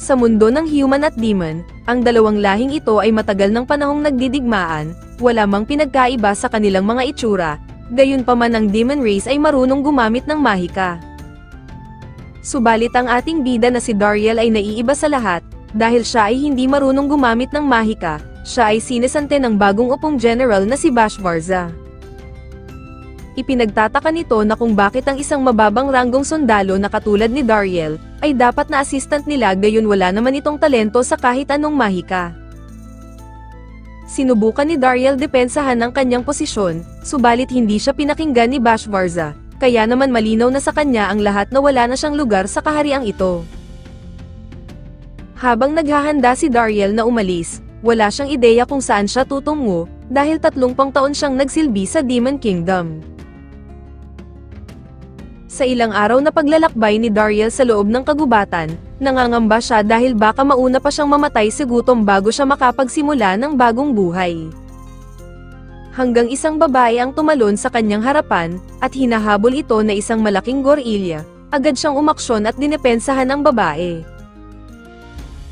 Sa mundo ng human at demon, ang dalawang lahing ito ay matagal ng panahong nagdidigmaan, wala mang pinagkaiba sa kanilang mga itsura, gayunpaman ang demon race ay marunong gumamit ng mahika. Subalit ang ating bida na si Dariel ay naiiba sa lahat, dahil siya ay hindi marunong gumamit ng mahika, siya ay sinisante ng bagong upong general na si Bashvarza. Ipinagtataka nito na kung bakit ang isang mababang ranggong sundalo na katulad ni Dariel, ay dapat na assistant nila gayon wala naman itong talento sa kahit anong mahika. Sinubukan ni Dariel depensahan ang kanyang posisyon, subalit hindi siya pinakinggan ni Bashvarza, kaya naman malinaw na sa kanya ang lahat na wala na siyang lugar sa kahariang ito. Habang naghahanda si Dariel na umalis, wala siyang ideya kung saan siya tutungo, dahil 3 taon siyang nagsilbi sa Demon Kingdom. Sa ilang araw na paglalakbay ni Dariel sa loob ng kagubatan, nangangamba siya dahil baka mauna pa siyang mamatay sa gutom bago siya makapagsimula ng bagong buhay. Hanggang isang babae ang tumalon sa kanyang harapan, at hinahabol ito na isang malaking gorilya, agad siyang umaksyon at dinepensahan ang babae.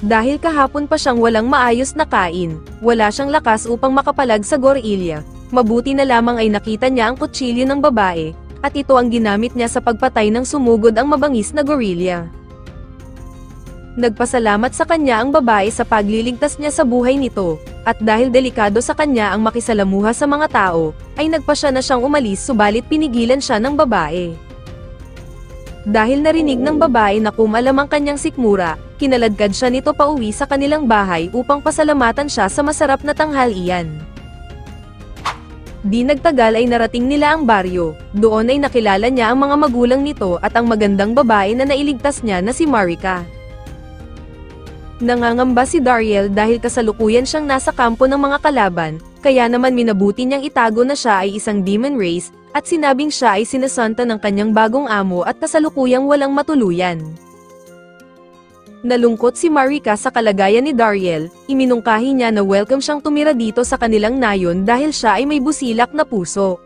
Dahil kahapon pa siyang walang maayos na kain, wala siyang lakas upang makapalag sa gorilya, mabuti na lamang ay nakita niya ang kutsilyo ng babae, at ito ang ginamit niya sa pagpatay ng sumugod ang mabangis na gorilya. Nagpasalamat sa kanya ang babae sa pagliligtas niya sa buhay nito, at dahil delikado sa kanya ang makisalamuha sa mga tao, ay nagpasya na siyang umalis subalit pinigilan siya ng babae. Dahil narinig ng babae na kumalam ang kanyang sikmura, kinaladkad siya nito pauwi sa kanilang bahay upang pasalamatan siya sa masarap na tanghalian. Di nagtagal ay narating nila ang baryo, doon ay nakilala niya ang mga magulang nito at ang magandang babae na nailigtas niya na si Marika. Nangangamba si Dariel dahil kasalukuyan siyang nasa kampo ng mga kalaban, kaya naman minabuti niyang itago na siya ay isang demon race, at sinabing siya ay sinasanta ng kanyang bagong amo at kasalukuyang walang matuluyan. Nalungkot si Marika sa kalagayan ni Dariel, iminungkahi niya na welcome siyang tumira dito sa kanilang nayon dahil siya ay may busilak na puso.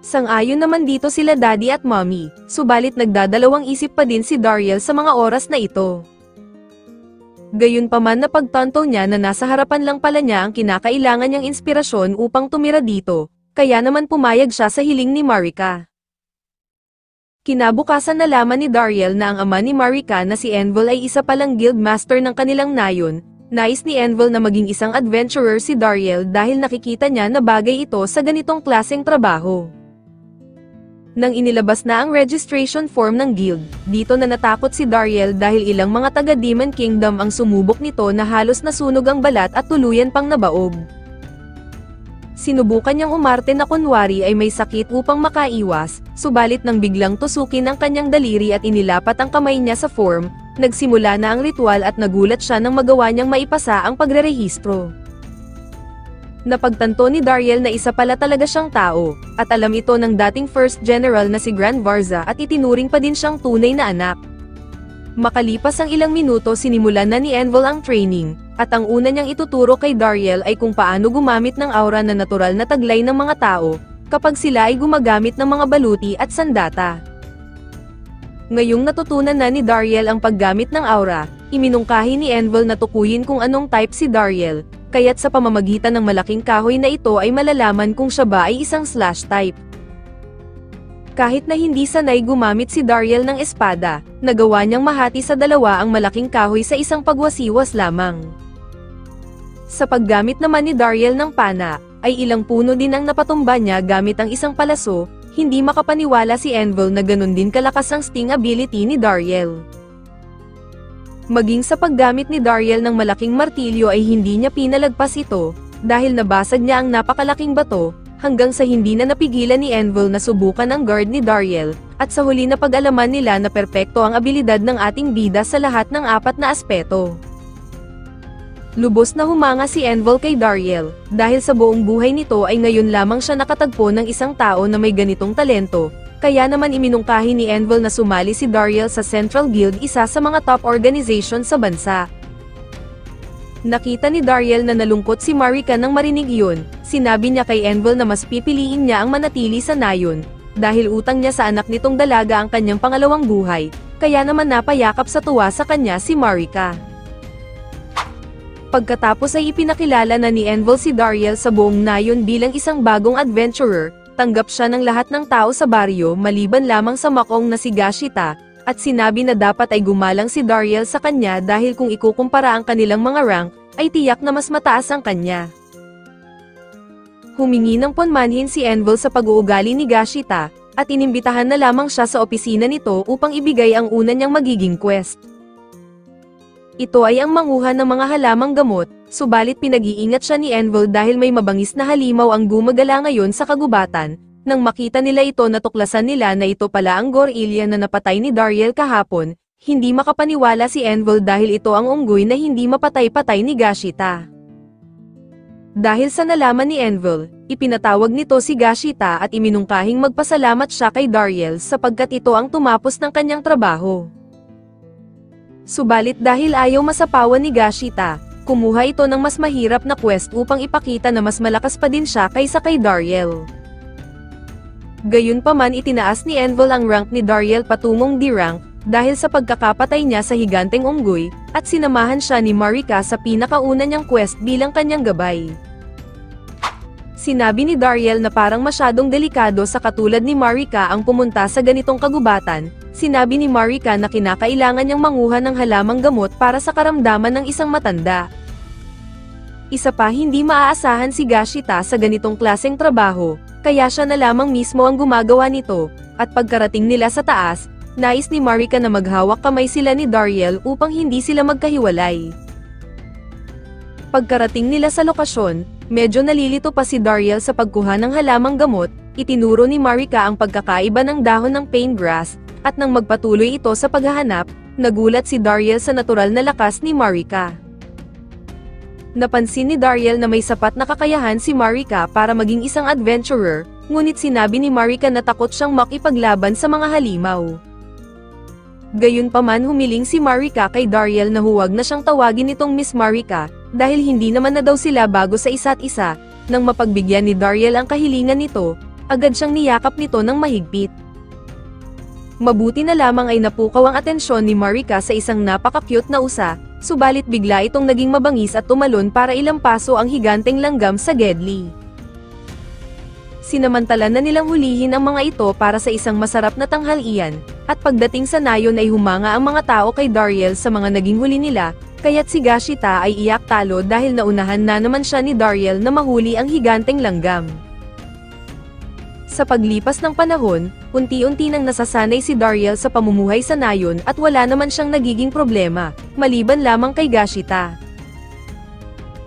Sang-ayon naman dito sila daddy at mommy, subalit nagdadalawang isip pa din si Dariel sa mga oras na ito. Gayunpaman napagtanto niya na nasa harapan lang pala niya ang kinakailangan niyang inspirasyon upang tumira dito, kaya naman pumayag siya sa hiling ni Marika. Kinabukasan nalaman ni Dariel na ang ama ni Marika na si Envel ay isa palang guild master ng kanilang nayon. Nais ni Envel na maging isang adventurer si Dariel dahil nakikita niya na bagay ito sa ganitong klaseng trabaho. Nang inilabas na ang registration form ng guild, dito na natakot si Dariel dahil ilang mga taga Demon Kingdom ang sumubok nito na halos nasunog ang balat at tuluyan pang nabaog. Sinubukan niyang umarte na kunwari ay may sakit upang makaiwas, subalit nang biglang tusukin ang kanyang daliri at inilapat ang kamay niya sa form, nagsimula na ang ritual at nagulat siya nang magawa niyang maipasa ang pagrerehistro. Napagtanto ni Dariel na isa pala talaga siyang tao, at alam ito ng dating first general na si Grand Varza at itinuring pa din siyang tunay na anak. Makalipas ang ilang minuto sinimulan na ni Envel ang training, at ang una niyang ituturo kay Dariel ay kung paano gumamit ng aura na natural na taglay ng mga tao, kapag sila ay gumagamit ng mga baluti at sandata. Ngayong natutunan na ni Dariel ang paggamit ng aura, iminungkahi ni Envel na tukuyin kung anong type si Dariel, kaya't sa pamamagitan ng malaking kahoy na ito ay malalaman kung siya ba ay isang slash type. Kahit na hindi sanay gumamit si Dariel ng espada, nagawa niyang mahati sa dalawa ang malaking kahoy sa isang pagwasiwas lamang. Sa paggamit naman ni Dariel ng pana, ay ilang puno din ang napatumba niya gamit ang isang palaso, hindi makapaniwala si Envel na ganun din kalakas ang sting ability ni Dariel. Maging sa paggamit ni Dariel ng malaking martilyo ay hindi niya pinalagpas ito, dahil nabasag niya ang napakalaking bato, hanggang sa hindi na napigilan ni Envel na subukan ang guard ni Dariel, at sa huli na pag-alaman nila na perpekto ang abilidad ng ating bida sa lahat ng 4 na aspeto. Lubos na humanga si Envel kay Dariel, dahil sa buong buhay nito ay ngayon lamang siya nakatagpo ng isang tao na may ganitong talento, kaya naman iminungkahi ni Envel na sumali si Dariel sa Central Guild, isa sa mga top organization sa bansa. Nakita ni Dariel na nalungkot si Marika nang marinig iyon, sinabi niya kay Envel na mas pipiliin niya ang manatili sa nayon, dahil utang niya sa anak nitong dalaga ang kanyang pangalawang buhay, kaya naman napayakap sa tuwa sa kanya si Marika. Pagkatapos ay ipinakilala na ni Envel si Dariel sa buong nayon bilang isang bagong adventurer, tanggap siya ng lahat ng tao sa baryo maliban lamang sa makong na si Gashita, at sinabi na dapat ay gumalang si Dariel sa kanya dahil kung ikukumpara ang kanilang mga rank, ay tiyak na mas mataas ang kanya. Humingi ng panmanhin si Envel sa pag-uugali ni Gashita, at inimbitahan na lamang siya sa opisina nito upang ibigay ang una niyang magiging quest. Ito ay ang manguha ng mga halamang gamot, subalit pinag-iingat siya ni Envel dahil may mabangis na halimaw ang gumagala ngayon sa kagubatan. Nang makita nila ito natuklasan nila na ito pala ang gorilla na napatay ni Dariel kahapon, hindi makapaniwala si Envel dahil ito ang unggoy na hindi mapatay-patay ni Gashita. Dahil sa nalaman ni Envel, ipinatawag nito si Gashita at iminungkahing magpasalamat siya kay Dariel sapagkat ito ang tumapos ng kanyang trabaho. Subalit dahil ayaw masapawan ni Gashita, kumuha ito ng mas mahirap na quest upang ipakita na mas malakas pa din siya kaysa kay Dariel. Gayunpaman itinaas ni Envel ang rank ni Dariel patungong D-rank, dahil sa pagkakapatay niya sa higanteng unggoy, at sinamahan siya ni Marika sa pinakauna niyang quest bilang kanyang gabay. Sinabi ni Dariel na parang masyadong delikado sa katulad ni Marika ang pumunta sa ganitong kagubatan. Sinabi ni Marika na kinakailangan niyang manguha ng halamang gamot para sa karamdaman ng isang matanda. Isa pa hindi maaasahan si Gashita sa ganitong klaseng trabaho, kaya siya na lamang mismo ang gumagawa nito, at pagkarating nila sa taas, nais ni Marika na maghawak kamay sila ni Dariel upang hindi sila magkahiwalay. Pagkarating nila sa lokasyon, medyo nalilito pa si Dariel sa pagkuha ng halamang gamot, itinuro ni Marika ang pagkakaiba ng dahon ng paintgrass, at nang magpatuloy ito sa paghahanap, nagulat si Dariel sa natural na lakas ni Marika. Napansin ni Dariel na may sapat na kakayahan si Marika para maging isang adventurer, ngunit sinabi ni Marika na takot siyang makipaglaban sa mga halimaw. Gayunpaman humiling si Marika kay Dariel na huwag na siyang tawagin itong Miss Marika, dahil hindi naman na daw sila bago sa isa't isa. Nang mapagbigyan ni Dariel ang kahilingan nito, agad siyang niyakap nito ng mahigpit. Mabuti na lamang ay napukaw ang atensyon ni Marika sa isang napaka-cute na usa, subalit bigla itong naging mabangis at tumalon para ilampaso ang higanteng langgam sa Gedli. Sinamantala na nilang hulihin ang mga ito para sa isang masarap na tanghalian, at pagdating sa nayon ay humanga ang mga tao kay Dariel sa mga naging huli nila, kaya't si Gashita ay iyak talo dahil naunahan na naman siya ni Dariel na mahuli ang higanteng langgam. Sa paglipas ng panahon, unti-unti nang nasasanay si Dariel sa pamumuhay sa nayon at wala naman siyang nagiging problema, maliban lamang kay Gashita.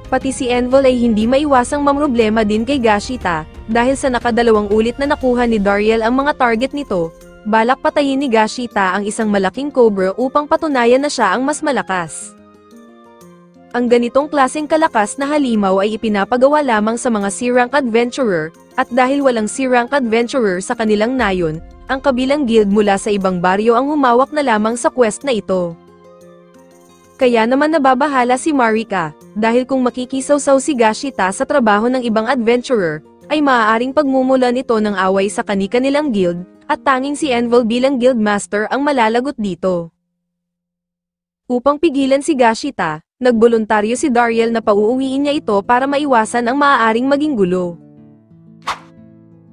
Pati si Envel ay hindi maiwasang mamroblema din kay Gashita, dahil sa nakadalawang ulit na nakuha ni Dariel ang mga target nito, balak patayin ni Gashita ang isang malaking cobra upang patunayan na siya ang mas malakas. Ang ganitong klaseng kalakas na halimaw ay ipinapagawa lamang sa mga C-rank adventurer, at dahil walang C-rank adventurer sa kanilang nayon, ang kabilang guild mula sa ibang baryo ang humawak na lamang sa quest na ito. Kaya naman nababahala si Marika, dahil kung makikisawsaw si Gashita sa trabaho ng ibang adventurer, ay maaaring pagmumulan ito ng away sa kani-kanilang guild, at tanging si Envel bilang guildmaster ang malalagot dito. Upang pigilan si Gashita, nagboluntaryo si Dariel na pauuwiin niya ito para maiwasan ang maaaring maging gulo.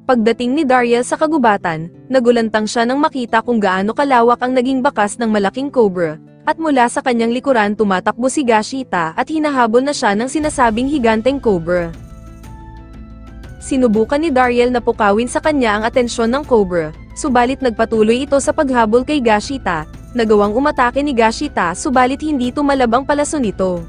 Pagdating ni Dariel sa kagubatan, nagulantang siya nang makita kung gaano kalawak ang naging bakas ng malaking cobra, at mula sa kanyang likuran tumatakbo si Gashita at hinahabol na siya ng sinasabing higanteng cobra. Sinubukan ni Dariel na pukawin sa kanya ang atensyon ng cobra, subalit nagpatuloy ito sa paghabol kay Gashita, nagawang umatake ni Gashita subalit hindi tumalab ang palaso nito.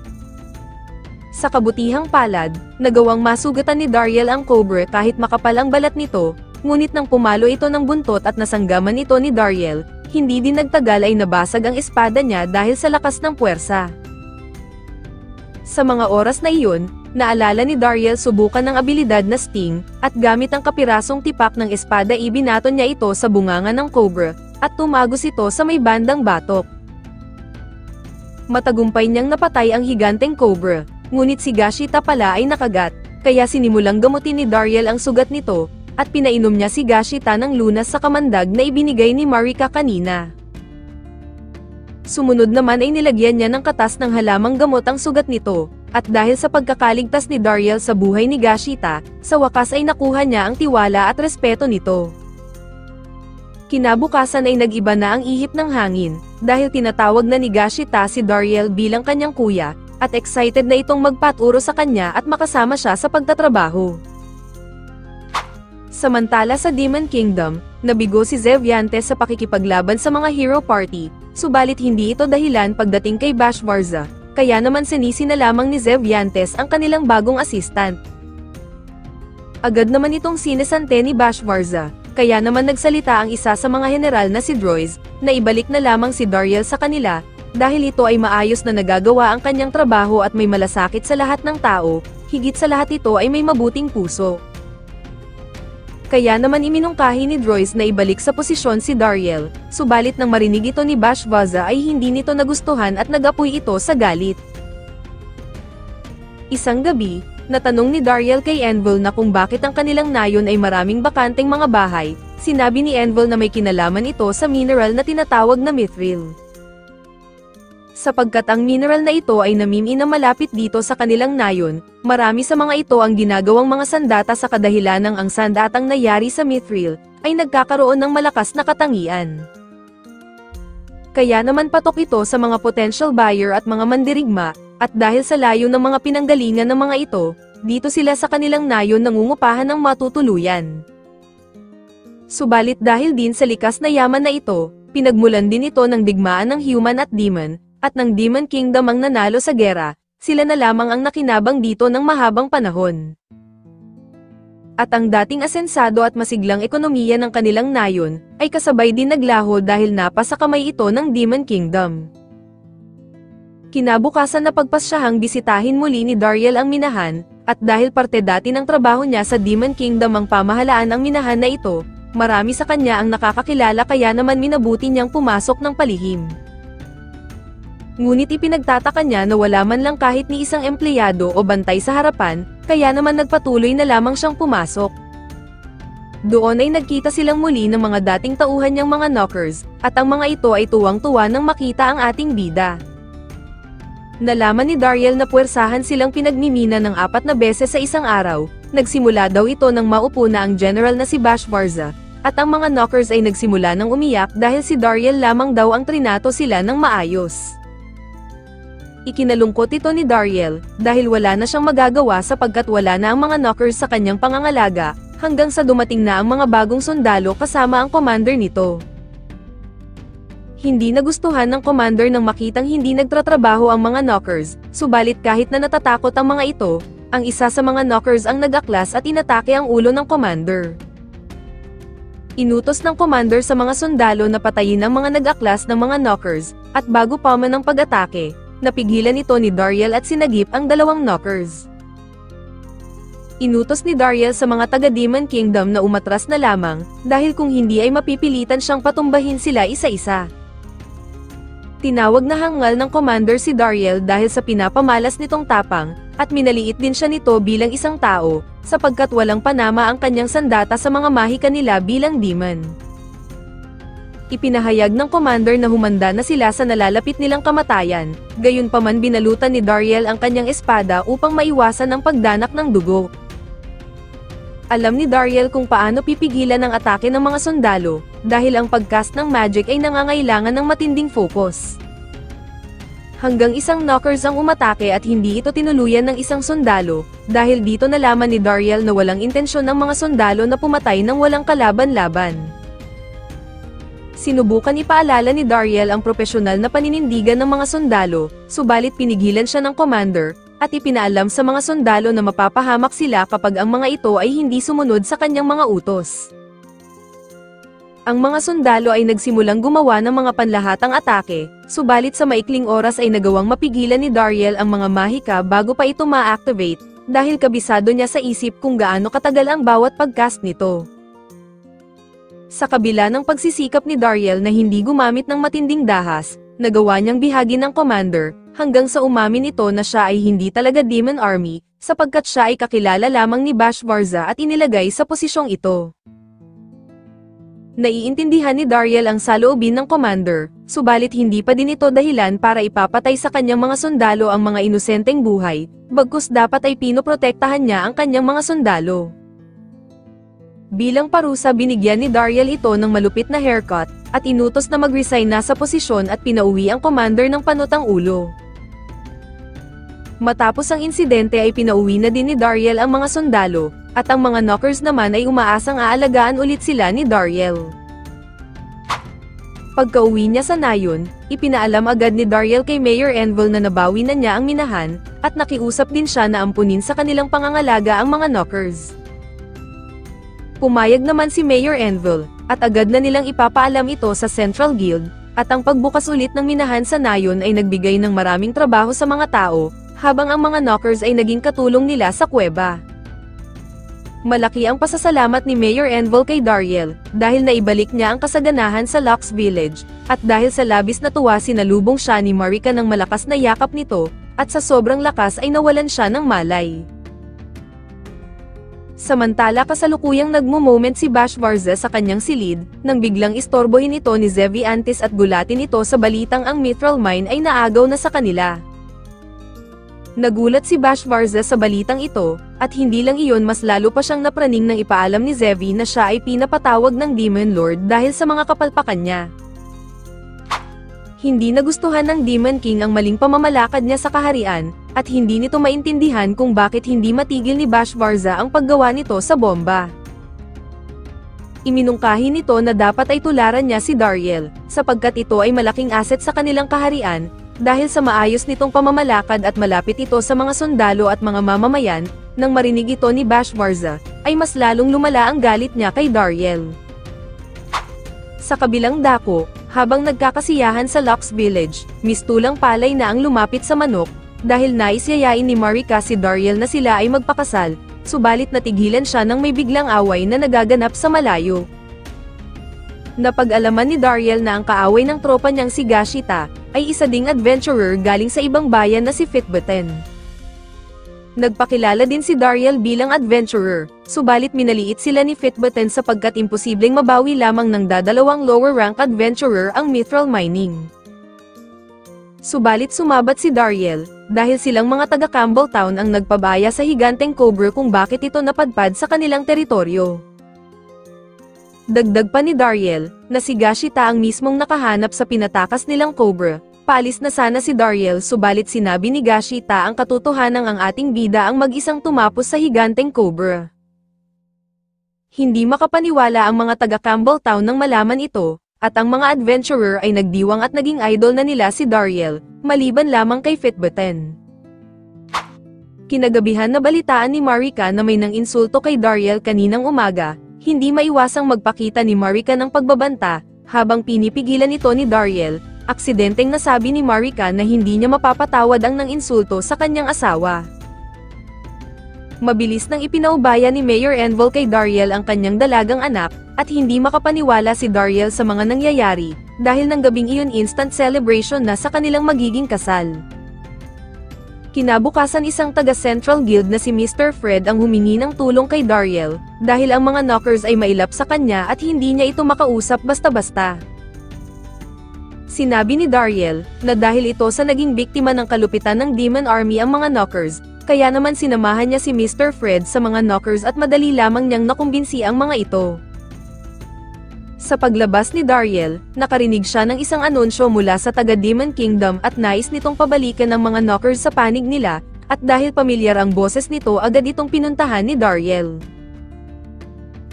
Sa kabutihang palad, nagawang masugatan ni Dariel ang cobra kahit makapal ang balat nito, ngunit nang pumalo ito ng buntot at nasanggaman ito ni Dariel, hindi din nagtagal ay nabasag ang espada niya dahil sa lakas ng puwersa. Sa mga oras na iyon, naalala ni Dariel subukan ng abilidad na Sting, at gamit ang kapirasong tipak ng espada ibinato niya ito sa bunganga ng cobra, at tumagos ito sa may bandang batok. Matagumpay niyang napatay ang higanteng cobra, ngunit si Gashita pala ay nakagat, kaya sinimulang gamutin ni Dariel ang sugat nito, at pinainom niya si Gashita ng lunas sa kamandag na ibinigay ni Marika kanina. Sumunod naman ay nilagyan niya ng katas ng halamang gamot ang sugat nito, at dahil sa pagkakaligtas ni Dariel sa buhay ni Gashita, sa wakas ay nakuha niya ang tiwala at respeto nito. Kinabukasan ay nag-iba na ang ihip ng hangin, dahil tinatawag na ni Gashita si Dariel bilang kanyang kuya, at excited na itong magpaturo sa kanya at makasama siya sa pagtatrabaho. Samantala sa Demon Kingdom, nabigo si Zevyantes sa pakikipaglaban sa mga hero party, subalit hindi ito dahilan pagdating kay Bashvarza, kaya naman sinisi na lamang ni Zevyantes ang kanilang bagong assistant. Agad naman itong sinesante ni Bashvarza, kaya naman nagsalita ang isa sa mga general na si Droiz, na ibalik na lamang si Dariel sa kanila, dahil ito ay maayos na nagagawa ang kanyang trabaho at may malasakit sa lahat ng tao, higit sa lahat ito ay may mabuting puso. Kaya naman iminungkahi ni Droiz na ibalik sa posisyon si Dariel, subalit nang marinig ito ni Bashvarza ay hindi nito nagustuhan at nag-apoy ito sa galit. Isang gabi, natanong ni Dariel kay Envel na kung bakit ang kanilang nayon ay maraming bakanteng mga bahay. Sinabi ni Envel na may kinalaman ito sa mineral na tinatawag na mithril. Sapagkat ang mineral na ito ay namimina malapit dito sa kanilang nayon, marami sa mga ito ang ginagawang mga sandata sa kadahilanang ang sandatang nayari sa mithril, ay nagkakaroon ng malakas na katangian. Kaya naman patok ito sa mga potential buyer at mga mandirigma, at dahil sa layo ng mga pinanggalingan ng mga ito, dito sila sa kanilang nayon nangungupahan ng matutuluyan. Subalit dahil din sa likas na yaman na ito, pinagmulan din ito ng digmaan ng human at demon, at ng Demon Kingdom ang nanalo sa gera, sila na lamang ang nakinabang dito ng mahabang panahon. At ang dating asensado at masiglang ekonomiya ng kanilang nayon, ay kasabay din naglaho dahil napa sa kamay ito ng Demon Kingdom. Kinabukasan na pagpasyahang bisitahin muli ni Dariel ang minahan, at dahil parte dati ng trabaho niya sa Demon Kingdom ang pamahalaan ang minahan na ito, marami sa kanya ang nakakakilala kaya naman minabuti niyang pumasok ng palihim. Ngunit ipinagtataka niya na wala man lang kahit ni isang empleyado o bantay sa harapan, kaya naman nagpatuloy na lamang siyang pumasok. Doon ay nagkita silang muli ng mga dating tauhan niyang mga knockers, at ang mga ito ay tuwang-tuwa nang makita ang ating bida. Nalaman ni Dariel na puwersahan silang pinagmimina ng 4 na beses sa isang araw, nagsimula daw ito nang maupo na ang general na si Bashvarza, at ang mga knockers ay nagsimula ng umiyak dahil si Dariel lamang daw ang trinato sila ng maayos. Ikinalungkot ito ni Dariel, dahil wala na siyang magagawa sapagkat wala na ang mga knockers sa kanyang pangangalaga, hanggang sa dumating na ang mga bagong sundalo kasama ang commander nito. Hindi nagustuhan ng commander nang makitang hindi nagtratrabaho ang mga knockers, subalit kahit na natatakot ang mga ito, ang isa sa mga knockers ang nag-aklas at inatake ang ulo ng commander. Inutos ng commander sa mga sundalo na patayin ang mga nag-aklas ng mga knockers, at bago pa man ang pag-atake, napigilan ito ni Dariel at sinagip ang 2 knockers. Inutos ni Dariel sa mga taga-Demon Kingdom na umatras na lamang, dahil kung hindi ay mapipilitan siyang patumbahin sila isa-isa. Tinawag na hangal ng commander si Dariel dahil sa pinapamalas nitong tapang, at minaliit din siya nito bilang isang tao, sapagkat walang panama ang kanyang sandata sa mga mahika nila bilang demon. Ipinahayag ng commander na humanda na sila sa nalalapit nilang kamatayan, gayunpaman binalutan ni Dariel ang kanyang espada upang maiwasan ang pagdanak ng dugo. Alam ni Dariel kung paano pipigilan ang atake ng mga sundalo, dahil ang pagcast ng magic ay nangangailangan ng matinding focus. Hanggang isang knockers ang umatake at hindi ito tinuluyan ng isang sundalo, dahil dito nalaman ni Dariel na walang intensyon ng mga sundalo na pumatay ng walang kalaban-laban. Sinubukan ipaalala ni Dariel ang propesyonal na paninindigan ng mga sundalo, subalit pinigilan siya ng commander, at ipinaalam sa mga sundalo na mapapahamak sila kapag ang mga ito ay hindi sumunod sa kanyang mga utos. Ang mga sundalo ay nagsimulang gumawa ng mga panlahatang atake, subalit sa maikling oras ay nagawang mapigilan ni Dariel ang mga mahika bago pa ito ma-activate, dahil kabisado niya sa isip kung gaano katagal ang bawat pagcast nito. Sa kabila ng pagsisikap ni Dariel na hindi gumamit ng matinding dahas, nagawa niyang bihagin ng commander, hanggang sa umamin ito na siya ay hindi talaga Demon Army, sapagkat siya ay kakilala lamang ni Bashvarza at inilagay sa posisyong ito. Naiintindihan ni Dariel ang saloobin ng commander, subalit hindi pa din ito dahilan para ipapatay sa kanyang mga sundalo ang mga inosenteng buhay, bagkus dapat ay pinoprotektahan niya ang kanyang mga sundalo. Bilang parusa binigyan ni Dariel ito ng malupit na haircut, at inutos na mag-resign na sa posisyon at pinauwi ang commander ng panutang ulo. Matapos ang insidente ay pinauwi na din ni Dariel ang mga sundalo, at ang mga knockers naman ay umaasang aalagaan ulit sila ni Dariel. Pagka-uwi niya sa nayon, ipinaalam agad ni Dariel kay Mayor Envel na nabawi na niya ang minahan, at nakiusap din siya na ampunin sa kanilang pangangalaga ang mga knockers. Pumayag naman si Mayor Envel, at agad na nilang ipapaalam ito sa Central Guild, at ang pagbukas ulit ng minahan sa nayon ay nagbigay ng maraming trabaho sa mga tao, habang ang mga knockers ay naging katulong nila sa kuweba. Malaki ang pasasalamat ni Mayor Envel kay Dariel, dahil naibalik niya ang kasaganahan sa Lux Village, at dahil sa labis na tuwa sinalubong siya ni Marika ng malakas na yakap nito, at sa sobrang lakas ay nawalan siya ng malay. Samantala kasalukuyang nagmo-moment si Bash Varza sa kanyang silid, nang biglang istorbohin ito ni Zevi Antis at gulatin ito sa balitang ang Mithril Mine ay naagaw na sa kanila. Nagulat si Bash Varza sa balitang ito, at hindi lang iyon mas lalo pa siyang napraning nang ipaalam ni Zevi na siya ay pinapatawag ng Demon Lord dahil sa mga kapalpakan niya. Hindi nagustuhan ng Demon King ang maling pamamalakad niya sa kaharian, at hindi nito maintindihan kung bakit hindi matigil ni Bash Varza ang paggawa nito sa bomba. Iminungkahi nito na dapat ay tularan niya si Dariel, sapagkat ito ay malaking asset sa kanilang kaharian, dahil sa maayos nitong pamamalakad at malapit ito sa mga sundalo at mga mamamayan. Nang marinig ito ni Bash Varza, ay mas lalong lumala ang galit niya kay Dariel. Sa kabilang dako, habang nagkakasiyahan sa Lux Village, mistulang palay na ang lumapit sa manok, dahil nais yayain ni Marika si Dariel na sila ay magpakasal, subalit natigilan siya nang may biglang away na nagaganap sa malayo. Napag-alaman ni Dariel na ang kaaway ng tropa niyang si Gashita, ay isa ding adventurer galing sa ibang bayan na si Fitbuten. Nagpakilala din si Dariel bilang adventurer, subalit minaliit sila ni Fitbuten sapagkat imposibleng mabawi lamang ng dadalawang lower rank adventurer ang mithril mining. Subalit sumabat si Dariel, dahil silang mga taga Campbelltown ang nagpabaya sa higanteng cobra kung bakit ito napadpad sa kanilang teritoryo. Dagdag pa ni Dariel, na si Gashita ang mismong nakahanap sa pinatakas nilang cobra. Paalis na sana si Dariel subalit sinabi ni Gashita ang katotohanan ang ating bida ang mag-isang tumapos sa higanteng cobra. Hindi makapaniwala ang mga taga Campbelltown nang malaman ito, at ang mga adventurer ay nagdiwang at naging idol na nila si Dariel, maliban lamang kay Fitbuten. Kinagabihan na balitaan ni Marika na may nang insulto kay Dariel kaninang umaga. Hindi maiwasang magpakita ni Marika ng pagbabanta, habang pinipigilan ito ni Dariel, aksidenteng nasabi ni Marika na hindi niya mapapatawad ang nang-insulto sa kanyang asawa. Mabilis nang ipinaubaya ni Mayor Envel kay Dariel ang kanyang dalagang anak, at hindi makapaniwala si Dariel sa mga nangyayari, dahil ng gabing iyon instant celebration na sa kanilang magiging kasal. Kinabukasan isang taga Central Guild na si Mr. Fred ang humingi ng tulong kay Dariel, dahil ang mga knockers ay mailap sa kanya at hindi niya ito makausap basta-basta. Sinabi ni Dariel, na dahil ito sa naging biktima ng kalupitan ng Demon Army ang mga knockers, kaya naman sinamahan niya si Mr. Fred sa mga knockers at madali lamang niyang nakumbinsi ang mga ito. Sa paglabas ni Dariel, nakarinig siya ng isang anunsyo mula sa taga Demon Kingdom at nais nitong pabalikan ng mga knockers sa panig nila, at dahil pamilyar ang boses nito agad itong pinuntahan ni Dariel.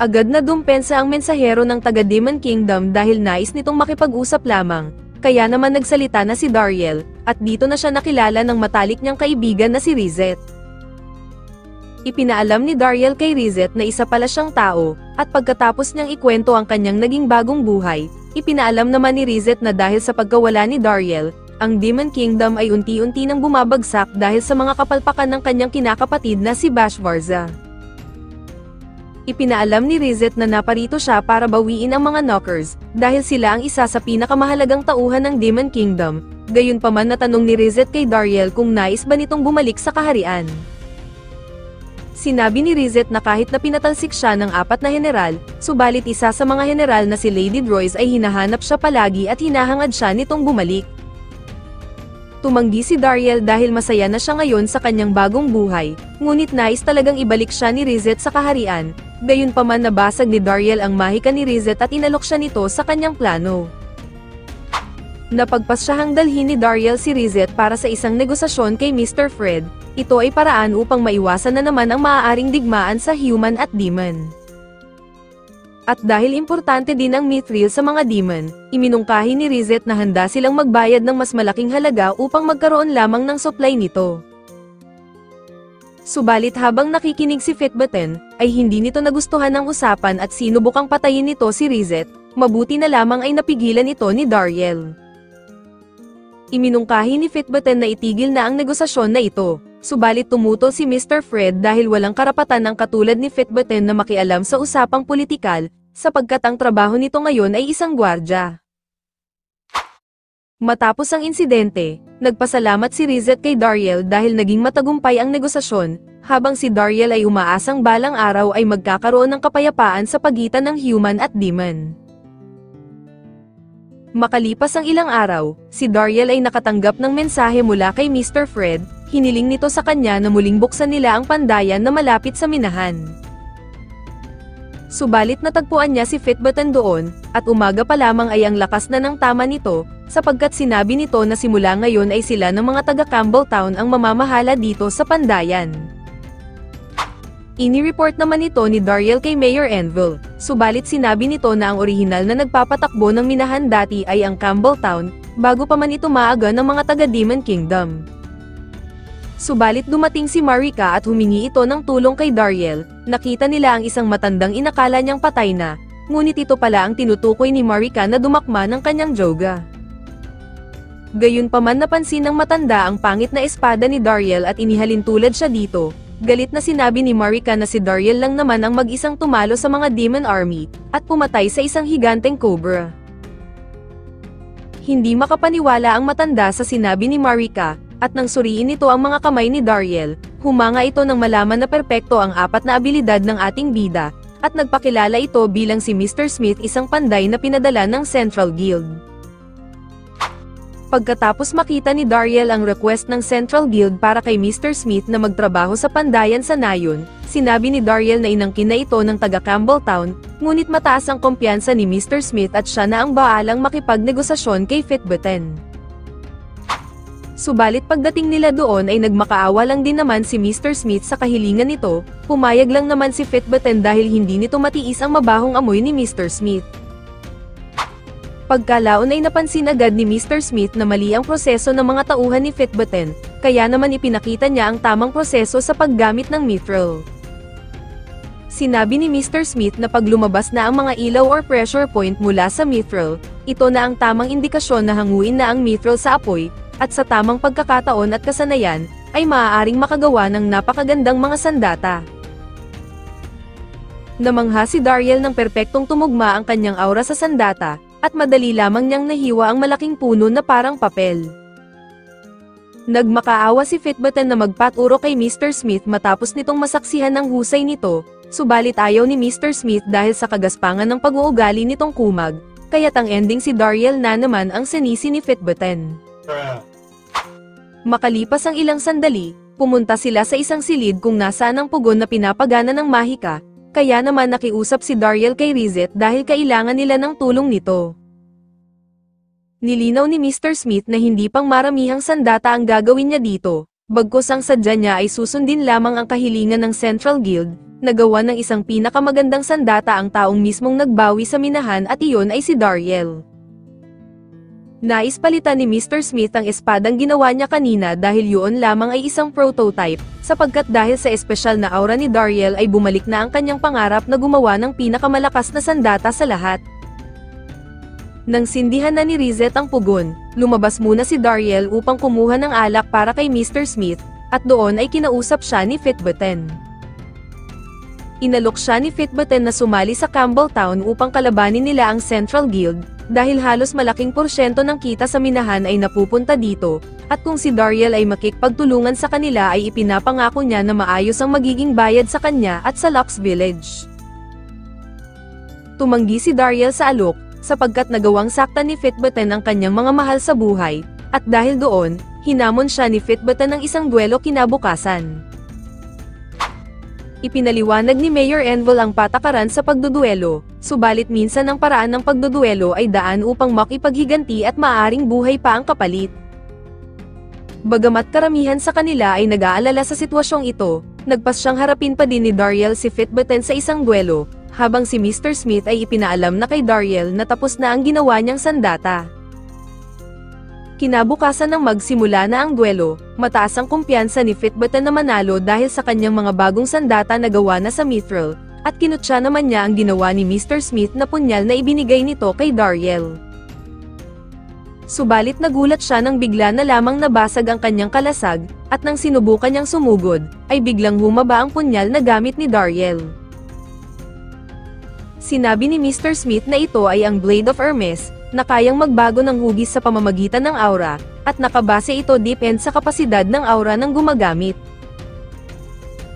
Agad na dumpensa ang mensahero ng taga Demon Kingdom dahil nais nitong makipag-usap lamang, kaya naman nagsalita na si Dariel, at dito na siya nakilala ng matalik niyang kaibigan na si Rizet. Ipinaalam ni Dariel kay Rizet na isa pala siyang tao, at pagkatapos niyang ikwento ang kanyang naging bagong buhay, ipinaalam naman ni Rizet na dahil sa pagkawala ni Dariel, ang Demon Kingdom ay unti-unti nang bumabagsak dahil sa mga kapalpakan ng kanyang kinakapatid na si Bash Varza. Ipinaalam ni Rizet na naparito siya para bawiin ang mga knockers, dahil sila ang isa sa pinakamahalagang tauhan ng Demon Kingdom. Gayunpaman natanong ni Rizet kay Dariel kung nais ba nitong bumalik sa kaharian. Sinabi ni Rizet na kahit na pinatalsik siya ng 4 na general, subalit isa sa mga general na si Lady Droys ay hinahanap siya palagi at hinahangad siya nitong bumalik. Tumanggi si Dariel dahil masaya na siya ngayon sa kanyang bagong buhay, ngunit nais talagang ibalik siya ni Rizet sa kaharian. Gayunpaman nabasag ni Dariel ang mahika ni Rizet at inalok siya nito sa kanyang plano. Napagpasyahang dalhin ni Dariel si Rizet para sa isang negosasyon kay Mr. Fred. Ito ay paraan upang maiwasan na naman ang maaaring digmaan sa human at demon. At dahil importante din ang mithril sa mga demon, iminungkahi ni Rizet na handa silang magbayad ng mas malaking halaga upang magkaroon lamang ng supply nito. Subalit habang nakikinig si Fitbuten, ay hindi nito nagustuhan ang usapan at sinubukang patayin nito si Rizet, mabuti na lamang ay napigilan ito ni Dariel. Iminungkahi ni Fitbuten na itigil na ang negosasyon na ito. Subalit tumutol si Mr. Fred dahil walang karapatan ng katulad ni Fitbuten na makialam sa usapang politikal, sapagkat ang trabaho nito ngayon ay isang gwardya. Matapos ang insidente, nagpasalamat si Rizet kay Dariel dahil naging matagumpay ang negosasyon, habang si Dariel ay umaasang balang araw ay magkakaroon ng kapayapaan sa pagitan ng human at demon. Makalipas ang ilang araw, si Dariel ay nakatanggap ng mensahe mula kay Mr. Fred. Hiniling nito sa kanya na muling buksan nila ang pandayan na malapit sa minahan. Subalit natagpuan niya si Fitbuten doon, at umaga pa lamang ay ang lakas na ng tama nito, sapagkat sinabi nito na simula ngayon ay sila ng mga taga Campbelltown ang mamamahala dito sa pandayan. Ini-report naman ito ni Dariel kay Mayor Envil, subalit sinabi nito na ang orihinal na nagpapatakbo ng minahan dati ay ang Campbelltown, bago pa man ito maaga ng mga taga Demon Kingdom. Subalit dumating si Marika at humingi ito ng tulong kay Dariel. Nakita nila ang isang matandang inakala niyang patay na, ngunit ito pala ang tinutukoy ni Marika na dumakma ng kanyang joga. Gayunpaman napansin ng matanda ang pangit na espada ni Dariel at inihalin tulad siya dito. Galit na sinabi ni Marika na si Dariel lang naman ang mag-isang tumalo sa mga demon army, at pumatay sa isang higanteng cobra. Hindi makapaniwala ang matanda sa sinabi ni Marika, at nang suriin nito ang mga kamay ni Dariel, humanga ito nang malaman na perpekto ang 4 na abilidad ng ating bida, at nagpakilala ito bilang si Mr. Smith, isang panday na pinadala ng Central Guild. Pagkatapos makita ni Dariel ang request ng Central Guild para kay Mr. Smith na magtrabaho sa pandayan sa Nayon, sinabi ni Dariel na inangkin na ito ng taga Campbelltown, ngunit mataas ang kumpiyansa ni Mr. Smith at siya na ang baalang makipagnegosasyon kay Fitbuten. Subalit pagdating nila doon ay nagmakaawa lang din naman si Mr. Smith sa kahilingan nito, pumayag lang naman si Fitbuten dahil hindi nito matiis ang mabahong amoy ni Mr. Smith. Pagkalaon ay napansin agad ni Mr. Smith na mali ang proseso ng mga tauhan ni Fitbuten, kaya naman ipinakita niya ang tamang proseso sa paggamit ng mithril. Sinabi ni Mr. Smith na pag lumabas na ang mga ilaw or pressure point mula sa mithril, ito na ang tamang indikasyon na hanguin na ang mithril sa apoy, at sa tamang pagkakataon at kasanayan, ay maaaring makagawa ng napakagandang mga sandata. Namangha si Dariel ng perpektong tumugma ang kanyang aura sa sandata, at madali lamang niyang nahiwa ang malaking puno na parang papel. Nagmakaawa si Fitbuten na magpaturo kay Mr. Smith matapos nitong masaksihan ang husay nito, subalit ayaw ni Mr. Smith dahil sa kagaspangan ng pag-uugali nitong kumag, kaya't ang ending si Dariel na naman ang sinisi ni Fitbuten. Makalipas ang ilang sandali, pumunta sila sa isang silid kung nasaan ang pugon na pinapagana ng mahika, kaya naman nakiusap si Dariel kay Rizet dahil kailangan nila ng tulong nito. Nilinaw ni Mr. Smith na hindi pang maramihang sandata ang gagawin niya dito, bagkus ang sadya niya ay susundin lamang ang kahilingan ng Central Guild, nagawa ng isang pinakamagandang sandata ang taong mismong nagbawi sa minahan at iyon ay si Dariel. Nais palitan ni Mr. Smith ang espadang ginawa niya kanina dahil yun lamang ay isang prototype, sapagkat dahil sa espesyal na aura ni Dariel ay bumalik na ang kanyang pangarap na gumawa ng pinakamalakas na sandata sa lahat. Nang sindihan na ni Rizet ang pugon, lumabas muna si Dariel upang kumuha ng alak para kay Mr. Smith, at doon ay kinausap siya ni Fitbuten. Inalok siya ni Fitbuten na sumali sa Campbelltown upang kalabanin nila ang Central Guild, dahil halos malaking porsyento ng kita sa minahan ay napupunta dito, at kung si Dariel ay makikipagtulungan sa kanila ay ipinapangako niya na maayos ang magiging bayad sa kanya at sa Lux Village. Tumanggi si Dariel sa alok, sapagkat nagawang saktan ni Fitbuten ang kanyang mga mahal sa buhay, at dahil doon, hinamon siya ni Fitbuten ng isang duelo kinabukasan. Ipinaliwanag ni Mayor Envel ang patakaran sa pagduduelo, subalit minsan ang paraan ng pagduduelo ay daan upang makipaghiganti at maaring buhay pa ang kapalit. Bagamat karamihan sa kanila ay nag-aalala sa sitwasyong ito, nagpas siyang harapin pa din ni Dariel si Fitbuten sa isang duelo, habang si Mr. Smith ay ipinaalam na kay Dariel na tapos na ang ginawa niyang sandata. Kinabukasan ng magsimula na ang duelo, mataas ang kumpiyansa ni Fitbuten na manalo dahil sa kanyang mga bagong sandata na gawa na sa mithril, at kinutya naman niya ang ginawa ni Mr. Smith na punyal na ibinigay nito kay Dariel. Subalit nagulat siya nang bigla na lamang nabasag ang kanyang kalasag, at nang sinubukan niyang sumugod, ay biglang humaba ang punyal na gamit ni Dariel. Sinabi ni Mr. Smith na ito ay ang Blade of Hermes, na kayang magbago ng hugis sa pamamagitan ng aura, at nakabase ito depend sa kapasidad ng aura ng gumagamit.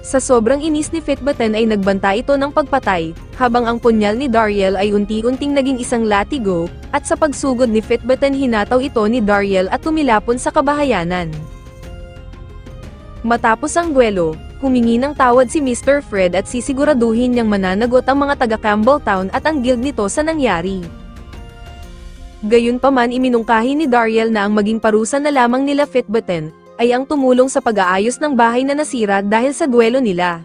Sa sobrang inis ni Fitbuten ay nagbanta ito ng pagpatay, habang ang punyal ni Dariel ay unti-unting naging isang latigo, at sa pagsugod ni Fitbuten hinataw ito ni Dariel at tumilapon sa kabahayanan. Matapos ang duelo, humingi ng tawad si Mr. Fred at sisiguraduhin niyang mananagot ang mga taga Campbelltown at ang guild nito sa nangyari. Gayunpaman iminungkahi ni Dariel na ang maging parusa na lamang nila Fitbuten, ay ang tumulong sa pag-aayos ng bahay na nasira dahil sa duelo nila.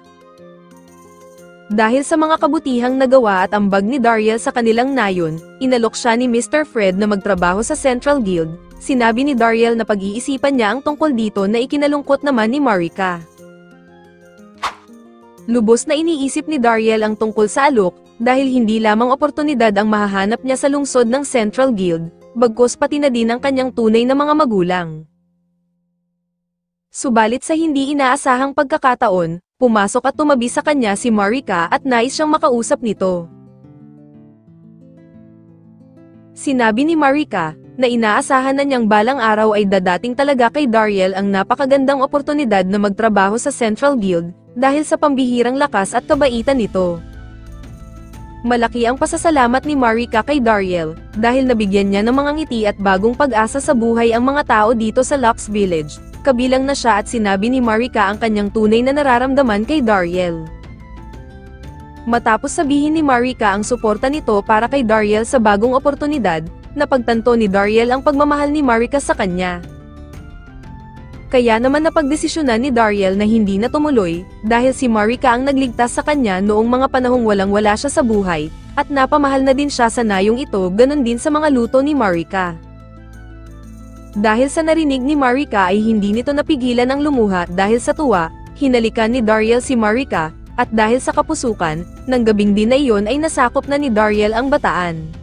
Dahil sa mga kabutihang nagawa at ambag ni Dariel sa kanilang nayon, inalok siya ni Mr. Fred na magtrabaho sa Central Guild. Sinabi ni Dariel na pag-iisipan niya ang tungkol dito na ikinalungkot naman ni Marika. Lubos na iniisip ni Dariel ang tungkol sa alok, dahil hindi lamang oportunidad ang mahahanap niya sa lungsod ng Central Guild, bagkus pati na din ang kanyang tunay na mga magulang. Subalit sa hindi inaasahang pagkakataon, pumasok at tumabi sa kanya si Marika at nais siyang makausap nito. Sinabi ni Marika, na inaasahan na niyang balang araw ay dadating talaga kay Dariel ang napakagandang oportunidad na magtrabaho sa Central Guild, dahil sa pambihirang lakas at kabaitan nito. Malaki ang pasasalamat ni Marika kay Dariel, dahil nabigyan niya ng mga ngiti at bagong pag-asa sa buhay ang mga tao dito sa Lux Village, kabilang na siya at sinabi ni Marika ang kanyang tunay na nararamdaman kay Dariel. Matapos sabihin ni Marika ang suporta nito para kay Dariel sa bagong oportunidad, napagtanto ni Dariel ang pagmamahal ni Marika sa kanya. Kaya naman napagdesisyonan ni Dariel na hindi na tumuloy, dahil si Marika ang nagligtas sa kanya noong mga panahong walang-wala siya sa buhay, at napamahal na din siya sa nayong ito ganon din sa mga luto ni Marika. Dahil sa narinig ni Marika ay hindi nito napigilan ang lumuha dahil sa tuwa, hinalikan ni Dariel si Marika, at dahil sa kapusukan, nang gabing din na iyon ay nasakop na ni Dariel ang bataan.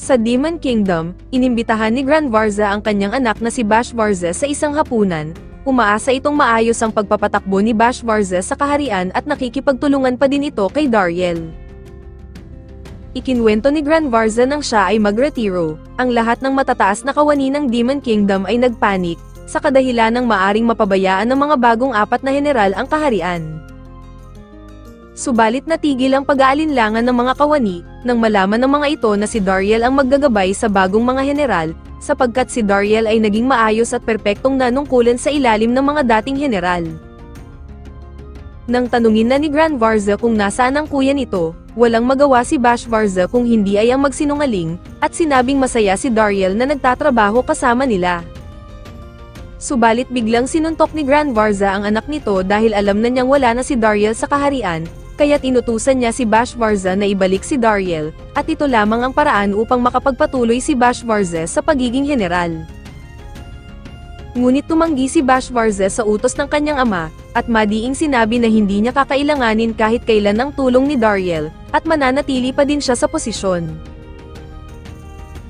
Sa Demon Kingdom, inimbitahan ni Grand Varza ang kanyang anak na si Bash Varza sa isang hapunan. Umaasa itong maayos ang pagpapatakbo ni Bash Varza sa kaharian at nakikipagtulungan pa din ito kay Dariel. Ikinwento ni Grand Varza nang siya ay magretiro, ang lahat ng matataas na kawani ng Demon Kingdom ay nagpanik, sa kadahilan ng maaring mapabayaan ng mga bagong apat na general ang kaharian. Subalit natigil ang pag-aalinlangan ng mga kawani, nang malaman ng mga ito na si Dariel ang maggagabay sa bagong mga general, sapagkat si Dariel ay naging maayos at perpektong nanungkulan sa ilalim ng mga dating general. Nang tanungin na ni Grand Varza kung nasaan ang kuya nito, walang magawa si Bash Varza kung hindi ay ang magsinungaling, at sinabing masaya si Dariel na nagtatrabaho kasama nila. Subalit biglang sinuntok ni Grand Varza ang anak nito dahil alam na niyang wala na si Dariel sa kaharian, kaya't inutusan niya si Bash Varza na ibalik si Dariel, at ito lamang ang paraan upang makapagpatuloy si Bash Varza sa pagiging general. Ngunit tumanggi si Bash Varza sa utos ng kanyang ama, at madiing sinabi na hindi niya kakailanganin kahit kailan ang tulong ni Dariel, at mananatili pa din siya sa posisyon.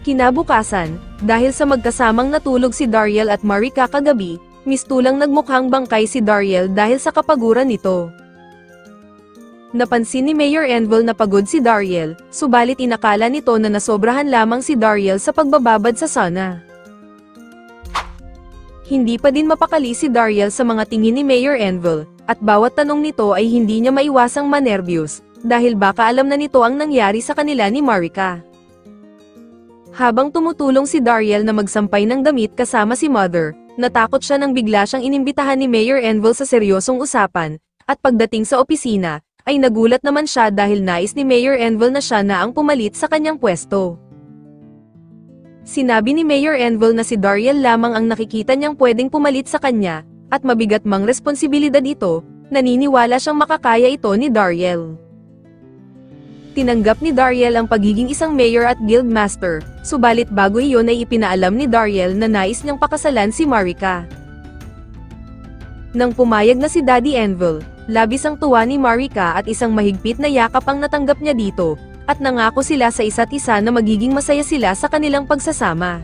Kinabukasan, dahil sa magkasamang natulog si Dariel at Marika kagabi, mistulang nagmukhang bangkay si Dariel dahil sa kapaguran nito. Napansin ni Mayor Envel na pagod si Dariel, subalit inakala nito na nasobrahan lamang si Dariel sa pagbababad sa sauna. Hindi pa din mapakali si Dariel sa mga tingin ni Mayor Envel, at bawat tanong nito ay hindi niya maiwasang manervyos, dahil baka alam na nito ang nangyari sa kanila ni Marika. Habang tumutulong si Dariel na magsampay ng damit kasama si Mother, natakot siya nang bigla siyang inimbitahan ni Mayor Envel sa seryosong usapan, at pagdating sa opisina, ay nagulat naman siya dahil nais ni Mayor Envel na siya na ang pumalit sa kanyang pwesto. Sinabi ni Mayor Envel na si Dariel lamang ang nakikita niyang pwedeng pumalit sa kanya, at mabigat mang responsibilidad ito, naniniwala siyang makakaya ito ni Dariel. Tinanggap ni Dariel ang pagiging isang mayor at guildmaster, subalit bago iyon ay ipinaalam ni Dariel na nais niyang pakasalan si Marika. Nang pumayag na si Daddy Envel, labis ang tuwa ni Marika at isang mahigpit na yakap ang natanggap niya dito, at nangako sila sa isa't isa na magiging masaya sila sa kanilang pagsasama.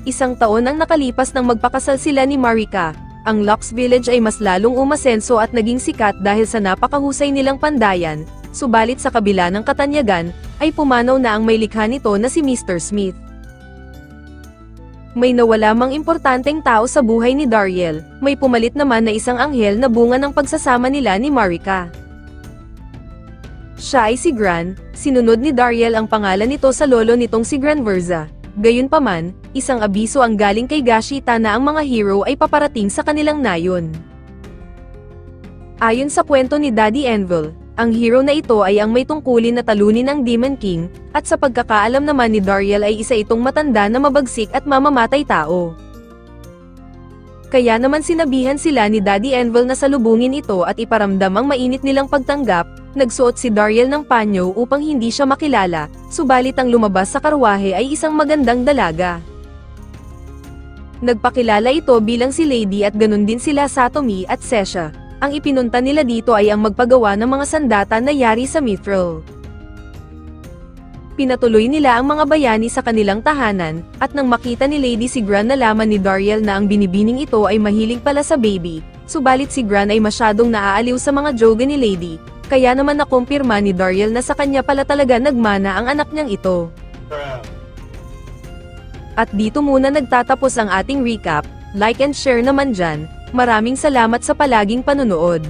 Isang taon ang nakalipas nang magpakasal sila ni Marika. Ang Lux Village ay mas lalong umasenso at naging sikat dahil sa napakahusay nilang pandayan, subalit sa kabila ng katanyagan, ay pumanaw na ang may likha nito na si Mr. Smith. May nawala mang importanteng tao sa buhay ni Dariel, may pumalit naman na isang anghel na bunga ng pagsasama nila ni Marika. Siya ay si Gran, sinunod ni Dariel ang pangalan nito sa lolo nitong si Gran Verza. Gayunpaman, isang abiso ang galing kay Gashita na ang mga hero ay paparating sa kanilang nayon. Ayon sa kwento ni Daddy Envel, ang hero na ito ay ang may tungkulin na talunin ang Demon King, at sa pagkakaalam naman ni Dariel ay isa itong matanda na mabagsik at mamamatay tao. Kaya naman sinabihan sila ni Daddy Envel na salubungin ito at iparamdam ang mainit nilang pagtanggap. Nagsuot si Dariel ng panyo upang hindi siya makilala, subalit ang lumabas sa karwahe ay isang magandang dalaga. Nagpakilala ito bilang si Lady at ganun din sila Satomi at Sesha. Ang ipinunta nila dito ay ang magpagawa ng mga sandata na yari sa Mithril. Pinatuloy nila ang mga bayani sa kanilang tahanan, at nang makita ni Lady si Gran nalaman ni Dariel na ang binibining ito ay mahilig pala sa baby, subalit si Gran ay masyadong naaaliw sa mga joke ni Lady. Kaya naman nakumpirma ni Dariel na sa kanya pala talaga nagmana ang anak niyang ito. At dito muna nagtatapos ang ating recap. Like and share naman dyan. Maraming salamat sa palaging panunood.